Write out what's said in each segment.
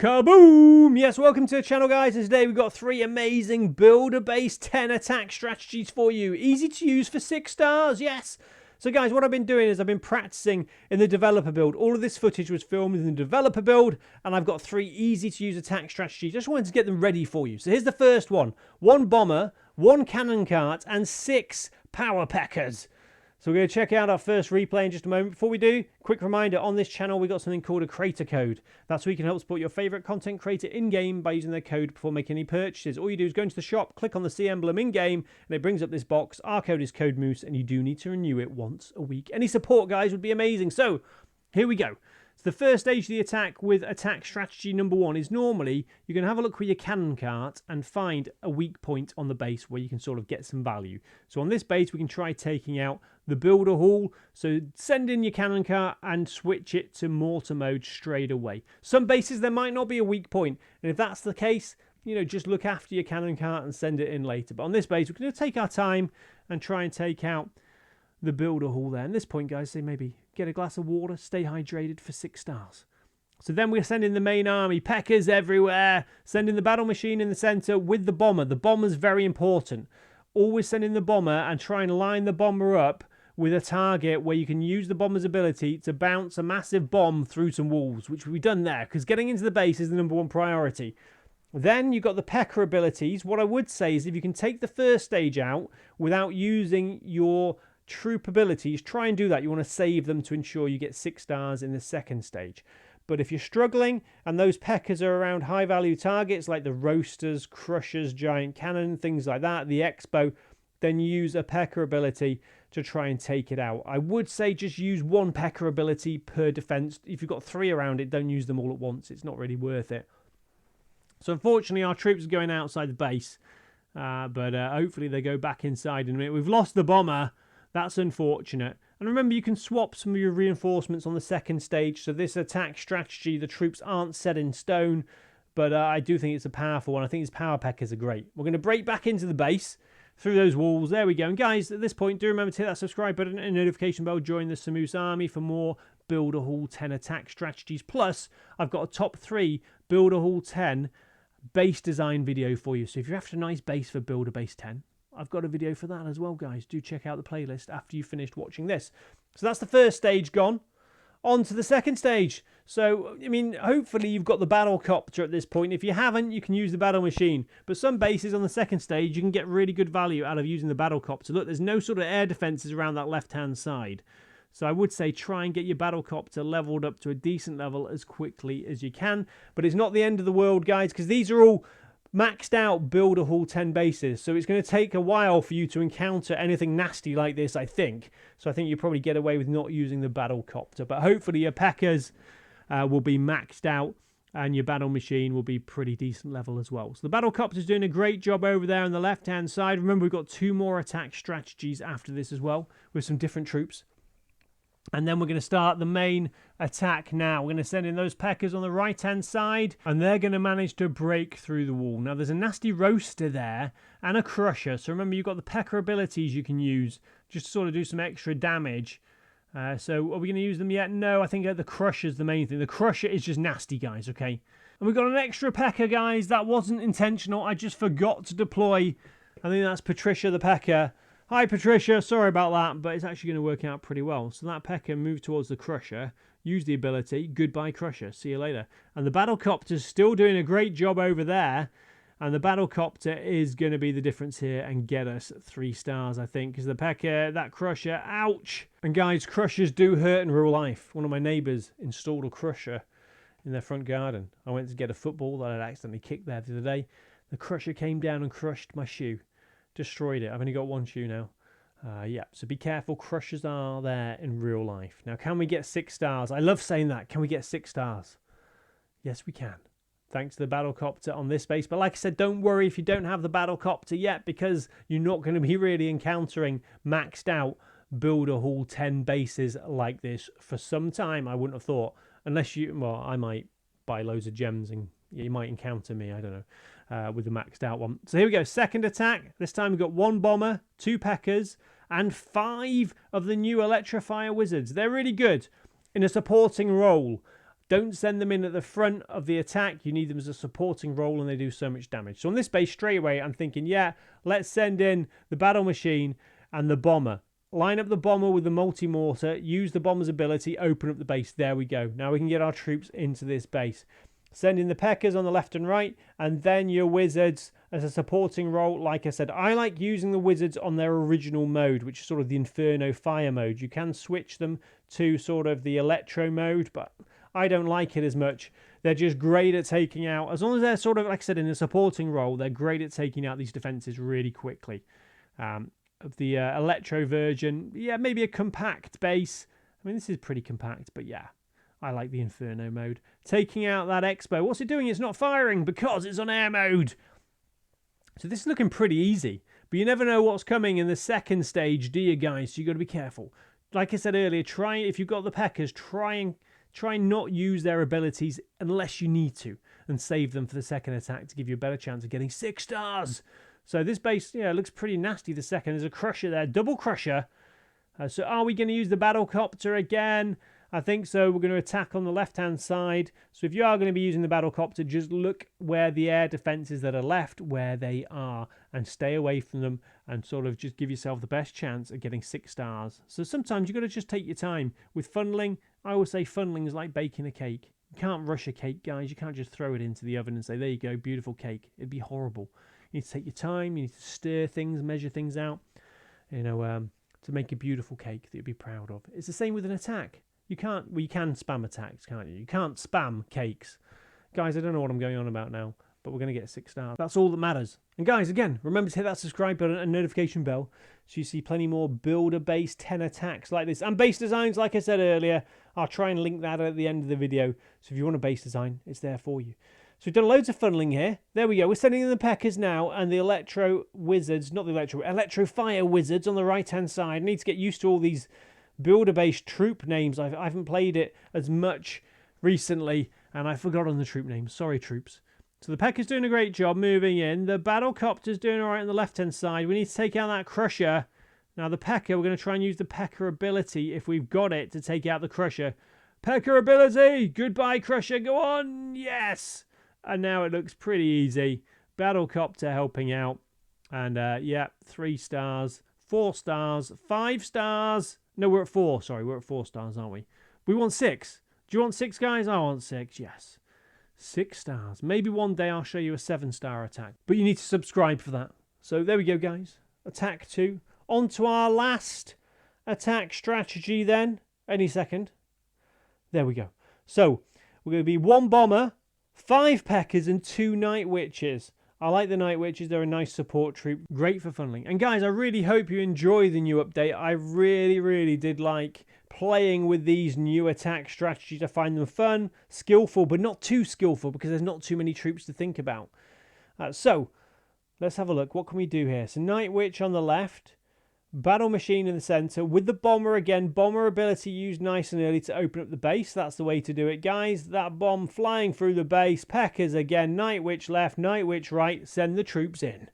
Kaboom! Yes, welcome to the channel, guys. And today we've got 3 amazing builder-based 10 attack strategies for you. Easy to use for 6 stars, yes! So guys, what I've been doing is I've been practicing in the developer build. All of this footage was filmed in the developer build, and I've got 3 easy-to-use attack strategies. Just wanted to get them ready for you. So here's the first one. 1 bomber, 1 cannon cart, and 6 power packers. So we're going to check out our first replay in just a moment. Before we do, quick reminder, on this channel we've got something called a creator code. That's where you can help support your favourite content creator in-game by using their code before making any purchases. All you do is go into the shop, click on the C emblem in-game, and it brings up this box. Our code is Code Moose, and you do need to renew it once a week. Any support, guys, would be amazing. So, here we go. So the first stage of the attack with attack strategy number 1 is normally you're going to have a look with your cannon cart and find a weak point on the base where you can sort of get some value. So on this base we can try taking out the builder hall. So send in your cannon cart and switch it to mortar mode straight away. Some bases there might not be a weak point, and if that's the case, you know, just look after your cannon cart and send it in later. But on this base we're going to take our time and try and take out the builder hall there. And this point, guys, say maybe get a glass of water, stay hydrated for 6 stars. So then we're sending the main army, Pekkas everywhere, sending the battle machine in the center with the bomber. The bomber's very important. Always send in the bomber and try and line the bomber up with a target where you can use the bomber's ability to bounce a massive bomb through some walls, which we've done there, because getting into the base is the #1 priority. Then you've got the Pekka abilities. What I would say is if you can take the first stage out without using your troop abilities, try and do that. You want to save them to ensure you get 6 stars in the second stage. But if you're struggling and those Pekkas are around high value targets like the roasters, crushers, giant cannon, things like that, the expo, then use a Pekka ability to try and take it out. I would say just use 1 Pekka ability per defense. If you've got 3 around it, don't use them all at once. It's not really worth it. So unfortunately our troops are going outside the base, but hopefully they go back inside in a minute. We've lost the bomber. That's unfortunate. And remember, you can swap some of your reinforcements on the second stage. So this attack strategy, the troops aren't set in stone. But I do think it's a powerful one. I think his power packers are great. We're going to break back into the base through those walls. There we go. And guys, at this point, do remember to hit that subscribe button and notification bell. Join the Samoose army for more Builder Hall 10 attack strategies. Plus, I've got a top 3 Builder Hall 10 base design video for you. So if you're after a nice base for Builder Base 10, I've got a video for that as well, guys. Do check out the playlist after you've finished watching this. So that's the first stage gone. On to the second stage. So, I mean, hopefully you've got the battle copter at this point. If you haven't, you can use the battle machine. But some bases on the second stage, you can get really good value out of using the battle copter. Look, there's no sort of air defenses around that left-hand side. So I would say try and get your battle copter leveled up to a decent level as quickly as you can. But it's not the end of the world, guys, because these are all maxed out Builder Hall 10 bases, so it's going to take a while for you to encounter anything nasty like this, I think. So I think you probably get away with not using the battle copter, but hopefully your Pekkas will be maxed out and your battle machine will be pretty decent level as well. So the battle copter is doing a great job over there on the left hand side. Remember, we've got 2 more attack strategies after this as well with some different troops. And then we're going to start the main attack now. We're going to send in those Pekkas on the right-hand side, and they're going to manage to break through the wall. Now, there's a nasty roaster there and a crusher. So remember, you've got the Pekka abilities you can use just to sort of do some extra damage. So are we going to use them yet? No, I think the crusher's the main thing. The crusher is just nasty, guys, okay? And we've got an extra Pekka, guys. That wasn't intentional. I just forgot to deploy. I think that's Patricia the Pekka. Hi Patricia, sorry about that, but it's actually going to work out pretty well. So that Pekka moved towards the crusher, use the ability, goodbye crusher, see you later. And the battlecopter's still doing a great job over there, and the battlecopter is going to be the difference here and get us 3 stars, I think, because the Pekka, that crusher, ouch! And guys, crushers do hurt in real life. One of my neighbours installed a crusher in their front garden. I went to get a football that I'd accidentally kicked there the other day. The crusher came down and crushed my shoe. Destroyed it. I've only got 1 shoe now. Yeah, so be careful. Crushers are there in real life. Now, can we get 6 stars? I love saying that. Can we get 6 stars? Yes, we can. Thanks to the battlecopter on this base. But like I said, don't worry if you don't have the battlecopter yet, because you're not going to be really encountering maxed out Builder Hall 10 bases like this for some time, I wouldn't have thought. Unless you, well, I might buy loads of gems and you might encounter me, I don't know, with the maxed out one. So here we go, second attack. This time we've got 1 bomber, 2 Pekkas, and 5 of the new Electrifier Wizards. They're really good in a supporting role. Don't send them in at the front of the attack. You need them as a supporting role, and they do so much damage. So on this base, straight away, I'm thinking, yeah, let's send in the battle machine and the bomber. Line up the bomber with the multi-mortar, use the bomber's ability, open up the base. There we go. Now we can get our troops into this base. Send in the Peckers on the left and right, and then your wizards as a supporting role. Like I said, I like using the wizards on their original mode, which is sort of the Inferno Fire mode. You can switch them to sort of the Electro mode, but I don't like it as much. They're just great at taking out, as long as they're sort of, like I said, in a supporting role, they're great at taking out these defenses really quickly. Of the Electro version, yeah, maybe a compact base. I mean, this is pretty compact, but yeah, I like the Inferno mode. Taking out that Expo. What's it doing? It's not firing because it's on air mode. So this is looking pretty easy, but you never know what's coming in the second stage, do you guys? So you got to be careful. Like I said earlier, try, if you've got the Peckers, try not use their abilities unless you need to, and save them for the second attack to give you a better chance of getting 6 stars. So this base, yeah, looks pretty nasty the second. There's a crusher there, double crusher. So are we going to use the battlecopter again? I think so. We're going to attack on the left-hand side. So if you are going to be using the battlecopter, just look where the air defenses that are left, where they are, and stay away from them, and sort of just give yourself the best chance of getting 6 stars. So sometimes you've got to just take your time. With funneling, I always say funneling is like baking a cake. You can't rush a cake, guys. You can't just throw it into the oven and say, there you go, beautiful cake. It'd be horrible. You need to take your time. You need to stir things, measure things out, you know, to make a beautiful cake that you'll be proud of. It's the same with an attack. You can't, well, you can spam attacks, can't you? You can't spam cakes. Guys, I don't know what I'm going on about now, but we're going to get 6 stars. That's all that matters. And guys, again, remember to hit that subscribe button and notification bell so you see plenty more builder base 10 attacks like this. And base designs, like I said earlier, I'll try and link that at the end of the video. So if you want a base design, it's there for you. So we've done loads of funneling here. There we go. We're sending in the Peckers now, and the Electro Wizards, not the Electro Fire Wizards on the right-hand side. I need to get used to all these builder-based troop names. I haven't played it as much recently, and I've forgotten the troop names. Sorry, troops. So the Pecker's doing a great job moving in. The Battlecopter's doing all right on the left-hand side. We need to take out that Crusher. Now the Pecker, we're going to try and use the Pecker ability, if we've got it, to take out the Crusher. Pecker ability! Goodbye, Crusher. Go on! Yes! And now it looks pretty easy. Battlecopter helping out. And yeah, 3 stars, 4 stars, 5 stars. No, we're at 4. Sorry, we're at 4 stars, aren't we? We want 6. Do you want 6, guys? I want 6, yes. 6 stars. Maybe one day I'll show you a 7-star attack. But you need to subscribe for that. So there we go, guys. Attack 2. On to our last attack strategy then. Any second. There we go. So we're going to be 1 bomber, 5 Peckers and 2 Night Witches. I like the Night Witches. They're a nice support troop. Great for funneling. And guys, I really hope you enjoy the new update. I really did like playing with these new attack strategies. I find them fun, skillful, but not too skillful because there's not too many troops to think about. So let's have a look. What can we do here? So Night Witch on the left. Battle Machine in the center with the bomber again. Bomber ability used nice and early to open up the base. That's the way to do it, guys. That bomb flying through the base. Peckers again. Night Witch left. Night Witch right. Send the troops in.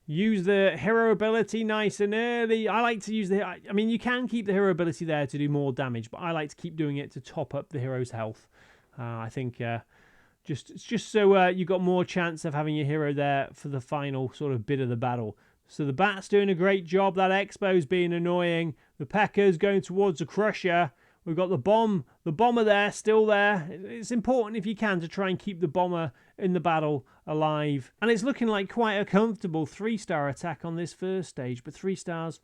Use the hero ability nice and early. I like to use the... I mean, you can keep the hero ability there to do more damage, but I like to keep doing it to top up the hero's health. I think it's just so you got more chance of having your hero there for the final sort of bit of the battle. So the Bat's doing a great job. That Expo's being annoying. The Pecker's going towards the Crusher. We've got the bomber there, still there. It's important if you can to try and keep the bomber in the battle alive. And it's looking like quite a comfortable 3-star attack on this first stage. But 3 stars,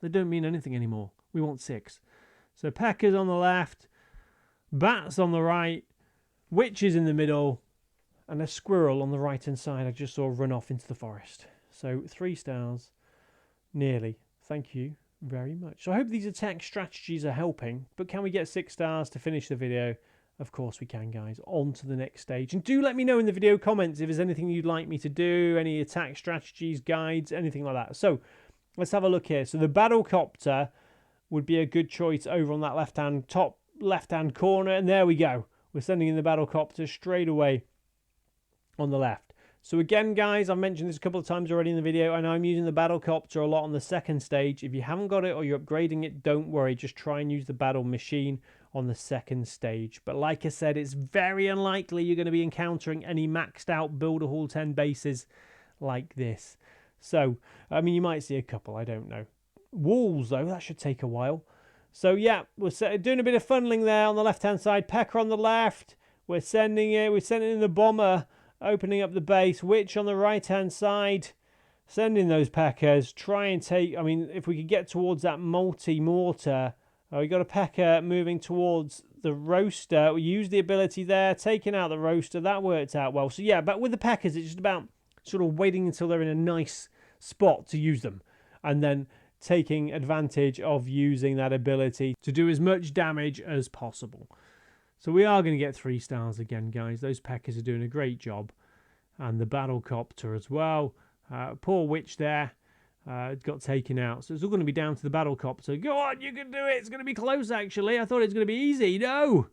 they don't mean anything anymore. We want 6. So Pecker's on the left. Bat's on the right. Witches in the middle. And a squirrel on the right-hand side I just saw run off into the forest. So 3 stars, nearly. Thank you very much. So I hope these attack strategies are helping. But can we get 6 stars to finish the video? Of course we can, guys. On to the next stage. And do let me know in the video comments if there's anything you'd like me to do. Any attack strategies, guides, anything like that. So let's have a look here. So the Battlecopter would be a good choice over on that top left-hand corner. And there we go. We're sending in the Battlecopter straight away on the left. So again, guys, I've mentioned this a couple of times already in the video. I know I'm using the Battlecopter a lot on the second stage. If you haven't got it or you're upgrading it, don't worry. Just try and use the Battle Machine on the second stage. But like I said, it's very unlikely you're going to be encountering any maxed out Builder Hall 10 bases like this. So, I mean, you might see a couple, I don't know. Walls, though, that should take a while. So, yeah, we're doing a bit of funneling there on the left-hand side. Pecker on the left. We're sending in the bomber, opening up the base. Witch on the right-hand side. Sending those Peckers. Try and take, I mean, if we could get towards that multi-mortar. We got a Pecker moving towards the roaster. We used the ability there, taking out the roaster. That worked out well. So, yeah, but with the Peckers, it's just about sort of waiting until they're in a nice spot to use them, and then taking advantage of using that ability to do as much damage as possible. So we are going to get 3 stars again, guys. Those Peckers are doing a great job, and the Battlecopter as well. Poor Witch there got taken out, so it's all going to be down to the Battlecopter. Go on, you can do it. It's going to be close, actually. I thought it was going to be easy. No,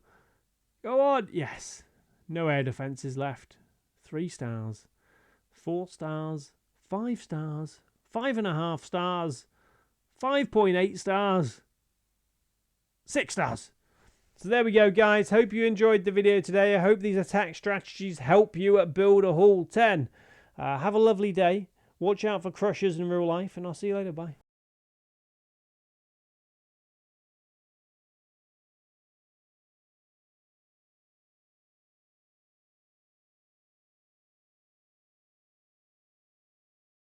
go on. Yes, no air defenses left. 3 stars. 4 stars, 5 stars, 5.5 stars, 5.8 stars, 6 stars. So there we go, guys. Hope you enjoyed the video today. I hope these attack strategies help you at Builder Hall 10. Have a lovely day. Watch out for crushers in real life, and I'll see you later. Bye.